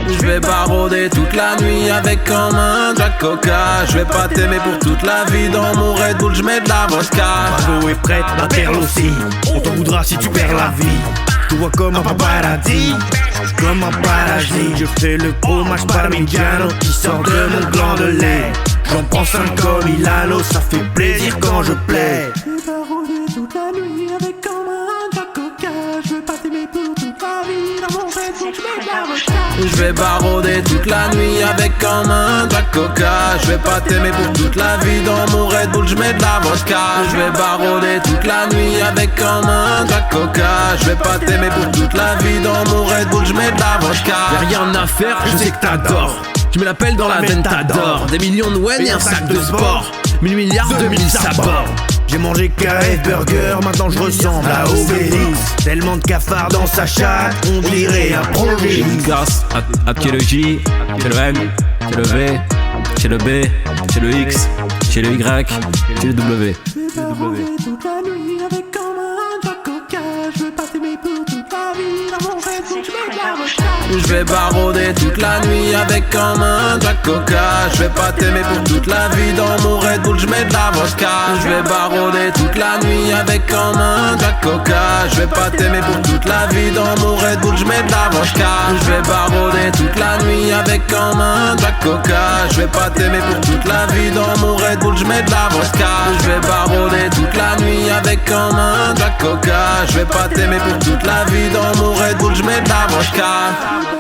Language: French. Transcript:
Je vais barouder toute la nuit avec comme un Jack Coca. Je vais pas t'aimer pour toute la vie. Dans mon Red Bull je mets de la vodka. Bravo est prête, la perle aussi. On t'en voudra si tu perds la vie. Je te vois comme un paparazzi, comme un paradis. Je fais le fromage parmigiano qui sort de mon gland de lait. J'en prends 5 comme Milano, ça fait plaisir quand je plais. Je vais barouder toute la nuit avec comme un Jack Coca. Je vais pas t'aimer pour toute la vie. Dans mon Red Bull je mets de la vodka. Je vais barouder toute la nuit avec comme un Jack Coca. Je vais pas t'aimer pour toute la vie. Dans mon Red Bull je mets de la vodka. Je vais barouder toute la nuit avec comme un Jack Coca. Je vais pas t'aimer pour toute la vie. Dans mon Red Bull je mets de la vodka. Y'a rien à faire, je sais que t'adores. Tu me l'appelles dans la veine, t'adores. Des millions de wen et un sac de sport. 1000 milliards, 2000 sabords. J'ai mangé KF Burger, maintenant je ressemble à Obélix. Tellement de cafards dans sa chatte, on dirait un projet. Grâce à qui le J, c'est le N, c'est le V, c'est le B, c'est le X, c'est le Y, c'est le W. Je vais barouder toute la nuit avec comme un Jack Coca. Je vais pas t'aimer pour toute la vie. Dans mon Red Bull je mets de la vodka. Je vais barouder toute la nuit avec comme un Jack Coca. Je vais pas t'aimer pour toute la vie. Dans mon Red Bull je mets de la vodka. Je vais barouder toute la nuit avec comme un Jack Coca. Je vais pas t'aimer pour toute la vie. Dans mon Red Bull je mets de la vodka. Je vais barouder toute la nuit avec comme un Jack Coca. Je vais pas t'aimer pour toute la vie. Dans mon Red Bull je mets de la vodka. Je vais barouder toute la nuit avec comme un Jack Coca. Je vais pas t'aimer pour toute la vie. Dans mon Red Bull je mets de la vodka.